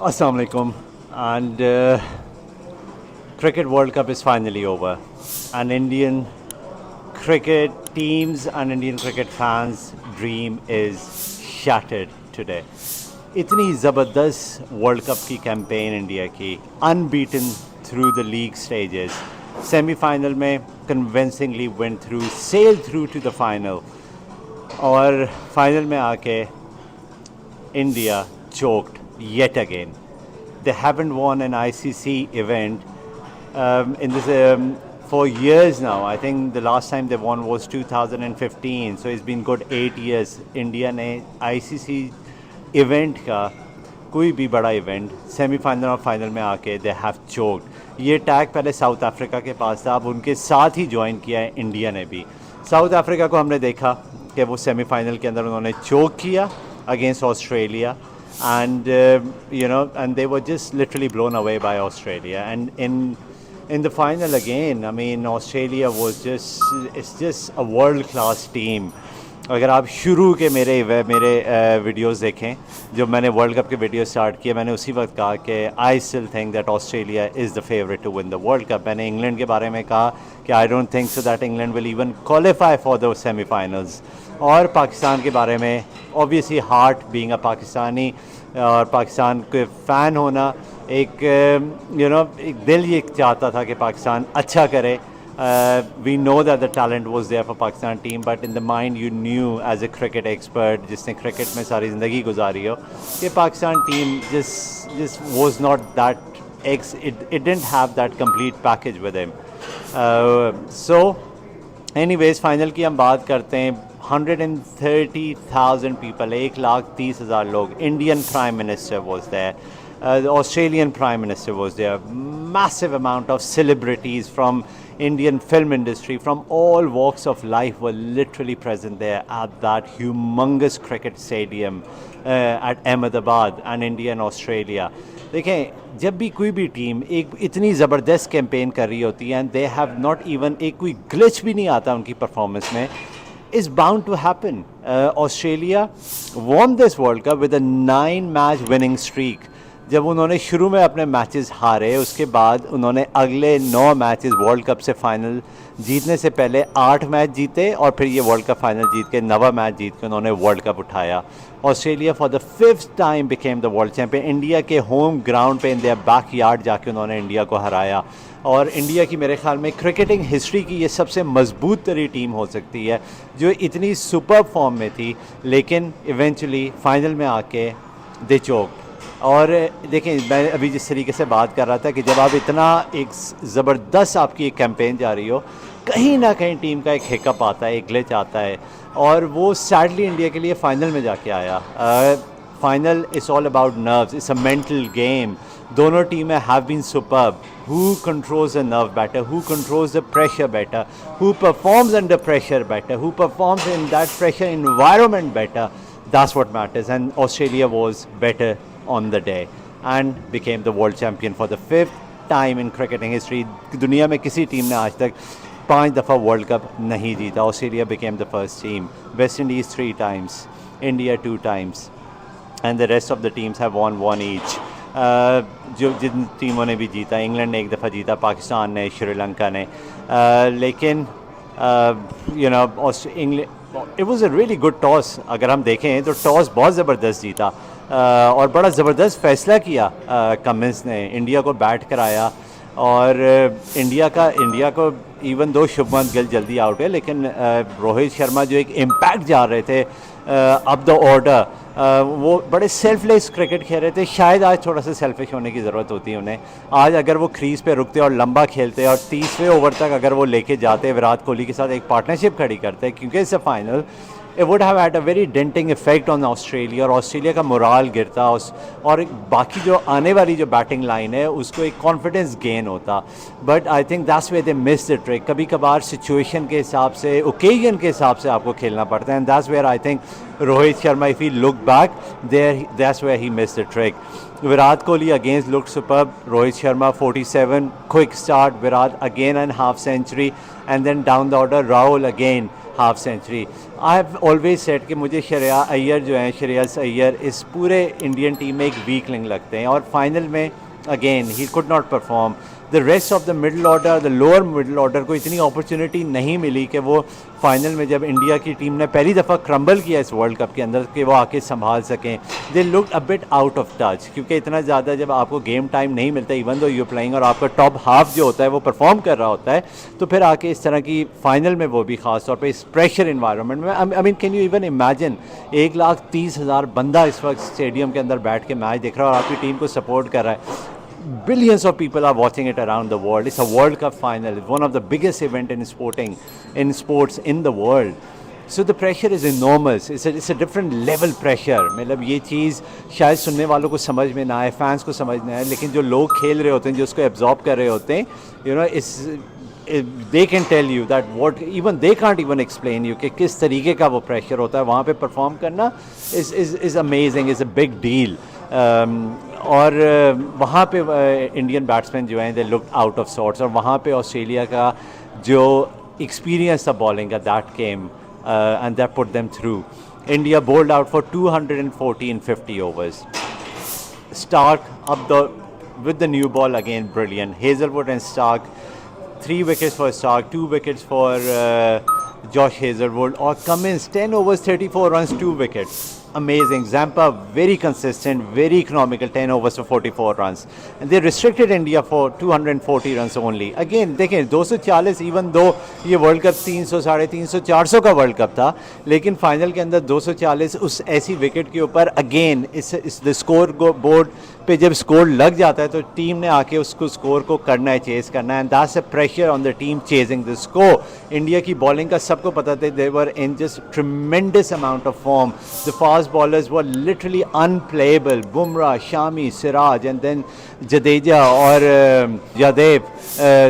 Assalamu alaikum. And Cricket World Cup is finally over. And Indian cricket teams and Indian cricket fans' dream is shattered today. इतनी ज़बरदस्त world cup की campaign India की, unbeaten through the league stages, semifinal में convincingly went through, sail through to the final, और final में आके India choked yet again. They haven't won an ICC event in this for years now. I think the last time they won was 2015. So it's been good 8 years. India ने ICC event का कोई भी बड़ा event semifinal और final में आके they have choked. ये tag पहले साउथ अफ्रीका के पास था, अब उनके साथ ही ज्वाइन किया है इंडिया ने भी. साउथ अफ्रीका को हमने देखा कि वो सेमीफाइनल के अंदर उन्होंने चोक किया against Australia. And and they were just literally blown away by Australia. And in the final again, I mean, Australia was it's just a world class team. अगर आप शुरू के मेरे वीडियोस देखें, जब मैंने वर्ल्ड कप के वीडियो स्टार्ट किए, मैंने उसी वक्त कहा कि I still think that Australia is the favourite to win the world cup. मैंने इंग्लैंड के बारे में कहा कि I don't think so that England will even qualify for the semifinals. और पाकिस्तान के बारे में obviously heart being a Pakistani और पाकिस्तान के फ़ैन होना, एक एक दिल ये चाहता था कि पाकिस्तान अच्छा करे. We know that the talent was there for Pakistan team, but in the mind you knew as a cricket expert जिसने क्रिकेट में सारी ज़िंदगी गुजारी हो, कि Pakistan team just was not that it didn't have that complete package with him. So anyways, final की हम बात करते हैं. 130,000 people, 1,30,000 लोग. Indian Prime Minister was there. The Australian Prime Minister was there. Massive amount of celebrities from Indian film industry, from all walks of life were literally present there at that humongous cricket stadium at Ahmedabad. And India and Australia, देखें, जब भी कोई भी team एक इतनी ज़बरदस्त campaign कर रही होती है, and they have not even, एक कोई ग्लिच भी नहीं आता उनकी परफॉर्मेंस में, is bound to happen. Australia won this World Cup with a 9-match winning streak. जब उन्होंने शुरू में अपने मैचेस हारे, उसके बाद उन्होंने अगले 9 मैचेस वर्ल्ड कप से फाइनल जीतने से पहले 8 मैच जीते, और फिर ये वर्ल्ड कप फाइनल जीत के 9वां मैच जीत के उन्होंने वर्ल्ड कप उठाया. Australia for the 5th time became the world champion. India के होम ग्राउंड पे इन देयर बैकयार्ड जाके उन्होंने इंडिया को हराया. और इंडिया की मेरे ख्याल में क्रिकेटिंग हिस्ट्री की ये सबसे मजबूत तरी टीम हो सकती है, जो इतनी सुपर फॉर्म में थी, लेकिन इवेंचुअली फाइनल में आके दे चोक. और देखें, मैं अभी जिस तरीके से बात कर रहा था कि जब आप इतना एक ज़बरदस्त आपकी एक कैंपेन जा रही हो, कहीं ना कहीं टीम का एक हिकअप आता है, एक ग्लिच आता है, और वो सैडली इंडिया के लिए फ़ाइनल में जाके आया. Final is all about nerves, it's a mental game. दोनों टीमें have been superb. Who controls the nerve better? Who controls the pressure better? Who performs under pressure better? Who performs in that pressure environment better? That's what matters. And Australia was better on the day and became the world champion for the 5th time in cricketing history. दुनिया में किसी team ने आज तक 5 दफ़ा world cup नहीं जीता. Australia became the first team. West Indies 3 times. India 2 times. And the rest of the teams have won 1 each. जो जिन टीमों ने भी जीता, इंग्लैंड ने 1 दफ़ा जीता, पाकिस्तान ने, श्रीलंका ने, लेकिन England, it was a really good toss. अगर हम देखें तो टॉस बहुत ज़बरदस्त जीता, और बड़ा ज़बरदस्त फ़ैसला किया कमिंस ने. इंडिया को बैट कराया, और इंडिया को इवन दो शुभमन गिल जल्दी आउट है, लेकिन रोहित शर्मा जो एक इम्पैक्ट जा रहे थे अप द ऑर्डर, वो बड़े सेल्फलेस क्रिकेट खेल रहे थे. शायद आज थोड़ा सा सेल्फिश होने की ज़रूरत होती है उन्हें. आज अगर वो क्रीज़ पे रुकते और लंबा खेलते और 30वें ओवर तक अगर वो लेके जाते, विराट कोहली के साथ एक पार्टनरशिप खड़ी करते, क्योंकि it's a final, it would have had a very denting effect on Australia, और ऑस्ट्रेलिया का मोराल गिरता, और बाकी जो आने वाली जो बैटिंग लाइन है उसको एक कॉन्फिडेंस गेन होता. But I think that's where they miss the trick. कभी कभार सिचुएशन के हिसाब से, ओकेजन के हिसाब से आपको खेलना पड़ता है, and that's where I think Rohit Sharma, if he look back there, that's where he miss the trick. Virat Kohli against look superb. Rohit Sharma 47, quick start. Virat again and half century, and then down the order Rahul again half century. I have always said कि मुझे श्रेयस अय्यर इस पूरे Indian team में एक weak link लगते हैं, और final में again he could not perform. The rest of the middle order, the lower middle order को इतनी अपॉर्चुनिटी नहीं मिली कि वो फाइनल में, जब इंडिया की टीम ने पहली दफ़ा क्रम्बल किया इस वर्ल्ड कप के अंदर, कि वो आके संभाल सकें. They looked a bit out of touch, क्योंकि इतना ज़्यादा जब आपको गेम टाइम नहीं मिलता, इवन दो यू प्लेइंग, और आपका टॉप हाफ जो होता है वो परफॉर्म कर रहा होता है, तो फिर आके इस तरह की फाइनल में, वो भी ख़ास तौर पर इस प्रेशर इन्वायरमेंट में. I mean can you even imagine 1,30,000 बंदा इस वक्त स्टेडियम के अंदर बैठ के मैच देख रहा है और आपकी टीम को सपोर्ट कर रहा है. Billions of people are watching it around the world. It's a World Cup final. It's one of the biggest event in sports in the world. So the pressure is enormous. It's a different level pressure. मतलब ये चीज़ शायद सुनने वालों को समझ में ना आए, फैंस को समझ में आए, लेकिन जो लोग खेल रहे होते हैं, जो उसको एब्जॉर्ब कर रहे होते हैं, you know, they can tell you that what even they can't even explain you कि किस तरीके का वो pressure होता है. वहाँ पे perform करना is amazing, is a big deal. और वहाँ पे इंडियन बैट्समैन जो हैं, they looked out of sorts, और वहाँ पे ऑस्ट्रेलिया का जो एक्सपीरियंस था बॉलिंग का, that came and that put them through. India bold out for 240 in 50 overs. Stark up with the new ball again, brilliant. Hazelwood and Stark, 3 wickets for Stark, 2 wickets for Josh Hazelwood. Or Cummins, 10 overs, 34 runs, 2 wickets. Amazing. Zampa, very consistent, very economical, 10 overs for 44 runs. And they restricted India for 240 runs only. Again, देखें 240, even though ये world cup 300, 350, 400 का world cup था, लेकिन final के अंदर 240 उस ऐसी wicket के ऊपर, अगेन इस स्कोर बोर्ड पे जब स्कोर लग जाता है तो टीम ने आके उसको स्कोर को करना है, चेस करना है. And that's a pressure on the team chasing the score. India की बॉलिंग का सबको पता था, they were in just tremendous amount of form. The fast bowlers were literally unplayable. Bumrah, Shami, Siraj, and then Jadeja or Yadev,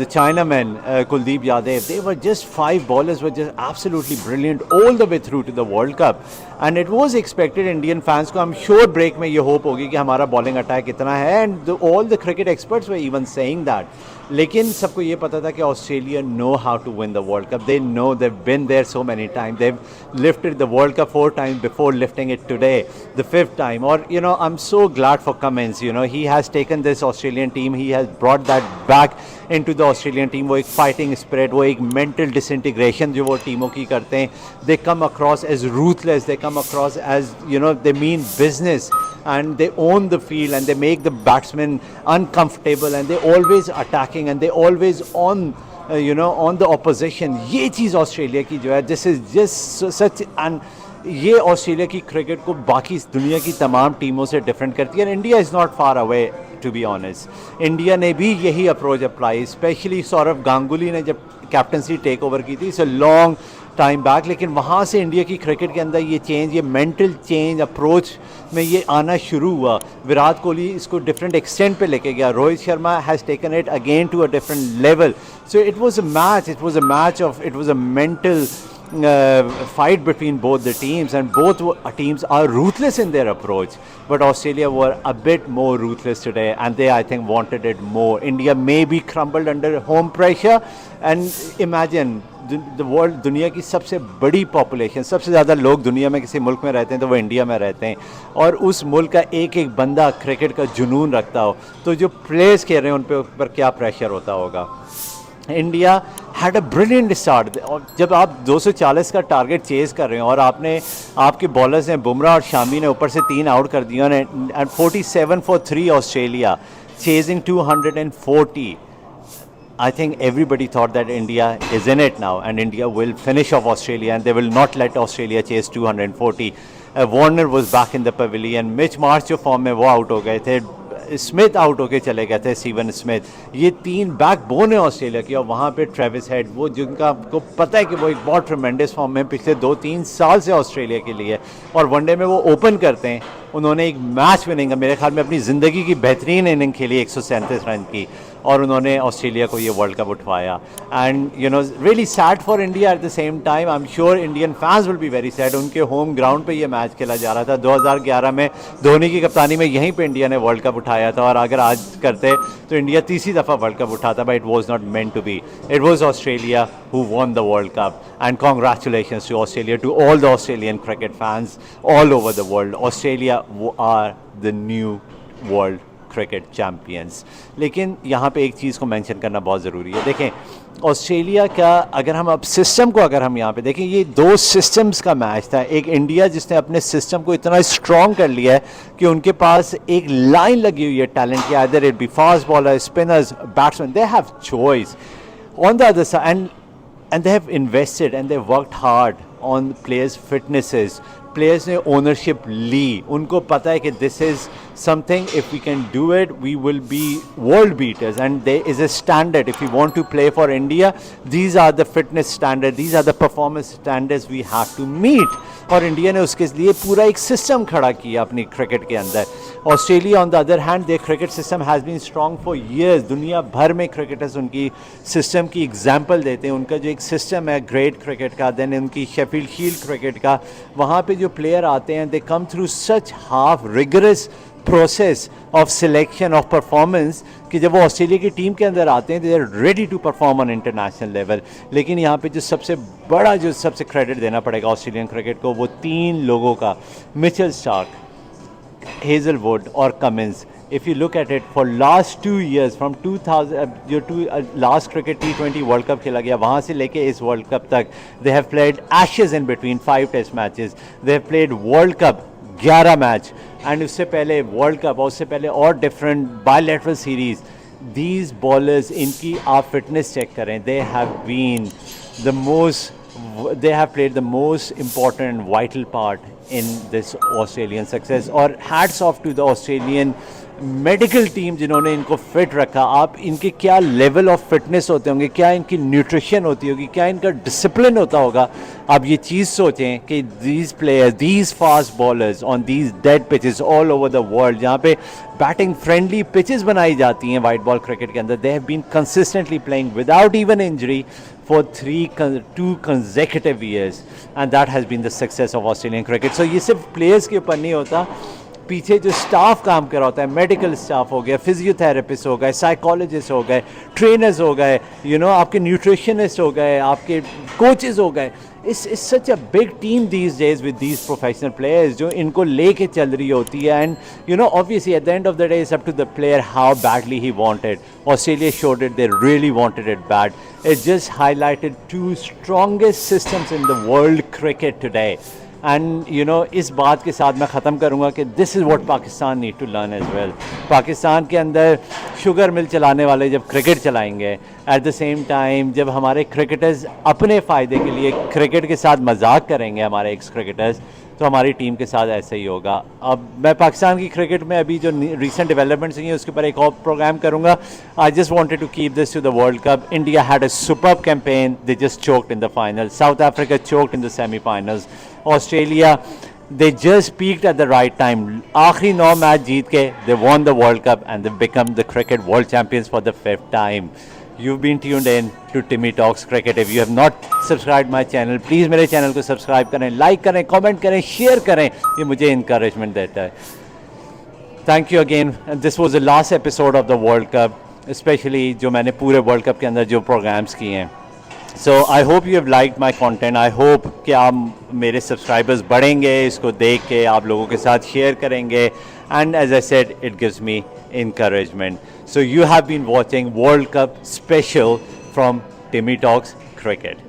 the Chinaman, Kuldeep Yadev. They were just 5 bowlers were just absolutely brilliant all the way through to the World Cup. And it was expected, Indian fans को I'm sure break में ये hope होगी कि हमारा bowling attack कितना है, and all the cricket experts were even saying that. लेकिन सबको ये पता था कि Australia know how to win the World Cup. They know, they've been there so many times. They've lifted the World Cup 4 times before lifting it today, the 5th time. Or, you know, I'm so glad for Cummins. You know, he has taken this Australian team, he has brought that back into the Australian team. वो एक fighting spirit, वो एक mental disintegration जो वो टीमों की करते हैं. They come across as ruthless, they come across as, you know, they mean business, and they own the field, and they make the batsmen uncomfortable, and they always attacking, and they always on you know, on the opposition. ये चीज़ Australia की जो है, this is just such, and ये Australia की cricket को बाकी दुनिया की तमाम टीमों से डिफरेंट करती है. India is not far away, to be honest. India ने भी यही approach apply, specially Sourav Ganguly ने जब कैप्टनसी टेक ओवर की थी, सो लॉन्ग टाइम बैक. लेकिन वहाँ से इंडिया की क्रिकेट के अंदर ये चेंज, ये मेंटल चेंज अप्रोच में ये आना शुरू हुआ. विराट कोहली इसको डिफरेंट एक्सटेंट पे लेके गया. Rohit Sharma has taken it again to a different level. So it was a match of mental fight between both the teams, and both teams are ruthless in their approach, but Australia were a bit more ruthless today, and they, I think, wanted it more. India maybe crumbled under home pressure, and imagine the world, दुनिया की सबसे बड़ी population, सबसे ज़्यादा लोग दुनिया में किसी मुल्क में रहते हैं तो वो इंडिया में रहते हैं, और उस मुल्क का एक एक बंदा क्रिकेट का जुनून रखता हो, तो जो प्लेयर्स खेल रहे हैं उन पे ऊपर क्या प्रेशर होता होगा. India had a brilliant start. और जब आप 240 का टारगेट चेज़ कर रहे हो, और आपके बॉलर्स ने, बुमराह और शामी ने ऊपर से 3 आउट कर दिया, and 47 for 3 Australia chasing 240. I think everybody thought that India is in it now, and India will finish off Australia, and they will not let Australia chase 240. Warner was back in the pavilion. Mitch Marsh जो form में वो out हो गए थे. Smith out होके चले गए थे, स्टीवन स्मिथ. ये 3 बैकबोन है ऑस्ट्रेलिया की. और वहाँ पे ट्रेविस हेड, वो जिनका आपको पता है कि वो एक बहुत ट्रेमेंडस फॉर्म में पिछले 2-3 साल से ऑस्ट्रेलिया के लिए, और वनडे में वो ओपन करते हैं. उन्होंने एक मैच विनिंग, मेरे ख्याल में अपनी ज़िंदगी की बेहतरीन इनिंग खेली, 137 रन की. और उन्होंने ऑस्ट्रेलिया को ये वर्ल्ड कप उठवाया. And you know really sad for India at the same time. I am sure Indian fans will be very sad. उनके होम ग्राउंड पे ये मैच खेला जा रहा था. 2011 में धोनी की कप्तानी में यहीं पे इंडिया ने वर्ल्ड कप उठाया था, और अगर आज करते तो इंडिया तीसरी दफ़ा वर्ल्ड कप उठाता. But it was not meant to be. It was Australia who won the World Cup, and congratulations to Australia, to all the Australian cricket fans all over the world. Australia are the new world cricket champions. लेकिन यहाँ पे एक चीज़ को mention करना बहुत ज़रूरी है. देखें ऑस्ट्रेलिया का, अगर हम अब सिस्टम को अगर हम यहाँ पे देखें, ये दो सिस्टम्स का मैच था. एक इंडिया जिसने अपने सिस्टम को इतना स्ट्रॉन्ग कर लिया है कि उनके पास एक लाइन लगी हुई है टैलेंट की. Either it be fast bowler, spinners, batsman, they have choice. On the other side and they have invested and they worked hard on players' fitnesses. Players ने ownership ली. उनको पता है कि this is something, if we can do it, we will be world beaters, and there is a standard. If we want to play for India, these are the fitness standards, these are the performance standards we have to meet. और India ने उसके लिए पूरा एक system खड़ा किया अपनी cricket के अंदर. Australia on the other hand, their cricket system has been strong for years. दुनिया भर में क्रिकेटर्स उनकी सिस्टम की एग्जाम्पल देते हैं. उनका जो एक सिस्टम है ग्रेट क्रिकेट का, देन उनकी शेफील्ड शील्ड क्रिकेट का, वहाँ पे जो प्लेयर आते हैं they come through such half rigorous process of selection of performance कि जब वो ऑस्ट्रेलिया की टीम के अंदर आते हैं they are ready to perform on international level. लेकिन यहाँ पे जो सबसे बड़ा, जो सबसे क्रेडिट देना पड़ेगा ऑस्ट्रेलियन क्रिकेट को, वो तीन लोगों का, मिचेल स्टार्क, हेजलवुड और Cummins. If you look at it, for last 2 years, from 2000 जो last cricket T20 World Cup खेला गया, वहाँ से लेके इस World Cup तक, they have played Ashes in between 5 Test matches. They have played World Cup 11 match, and उससे पहले वर्ल्ड कप और उससे पहले और different bilateral series. These bowlers, इनकी आप फिटनेस चेक करें, they have been the most, they have played the most important and vital part in this Australian success. और hats off to the Australian medical team जिन्होंने इनको fit रखा. आप इनके क्या लेवल ऑफ फिटनेस होते होंगे, क्या इनकी न्यूट्रिशन होती होगी, क्या इनका डिसिप्लिन होता होगा. आप ये चीज़ सोचें कि these players, these fast bowlers on these dead pitches all over the world, जहाँ पे बैटिंग फ्रेंडली पिचेस बनाई जाती हैं वाइट बॉल क्रिकेट के अंदर, they have been consistently playing without even injury for 2 consecutive years, and that has been the success of Australian cricket. So ये सिर्फ players के ऊपर नहीं होता, पीछे जो स्टाफ काम कर रहा होता है, मेडिकल स्टाफ हो गया, फिजियोथेरेपिस्ट हो गए, साइकोलॉजिस्ट हो गए, ट्रेनर्स हो गए, आपके न्यूट्रिशनिस्ट हो गए, आपके कोचेस हो गए. It's such a big team these days with these professional players जो इनको लेके चल रही होती है. And obviously at the end of the day it's up to the player how badly he wanted. Australia showed it, they really wanted it bad. It just highlighted 2 strongest systems in the world cricket today. And इस बात के साथ मैं ख़त्म करूँगा कि this is what Pakistan need to learn as well. Pakistan के अंदर शुगर मिल चलाने वाले जब क्रिकेट चलाएंगे, एट द सेम टाइम जब हमारे क्रिकेटर्स अपने फ़ायदे के लिए क्रिकेट के साथ मजाक करेंगे हमारे एक्स क्रिकेटर्स, तो हमारी टीम के साथ ऐसा ही होगा. अब मैं पाकिस्तान की क्रिकेट में अभी जो रीसेंट डेवलपमेंट्स हुई हैं उसके ऊपर एक और प्रोग्राम करूँगा. I just wanted to keep this to the world cup. India had a superb campaign, they just choked in the final. South Africa choked in the semifinals. Australia, they just peaked at the right time. आखिरी 9 match जीत के they won the World Cup and they become the cricket world champions for the 5th time. You've been tuned in to Timmy Talks Cricket. If you have not subscribed my channel, please मेरे channel को subscribe करें, like करें, comment करें, share करें. ये मुझे encouragement देता है. Thank you again. This was the last episode of the World Cup, especially जो मैंने पूरे World Cup के अंदर जो प्रोग्राम्स किए हैं. So I hope you have liked my content. I hope कि आप मेरे सब्सक्राइबर्स बढ़ेंगे, इसको देख के आप लोगों के साथ शेयर करेंगे. And as I said, it gives me encouragement. So you have been watching World Cup special from Timmy Talks Cricket.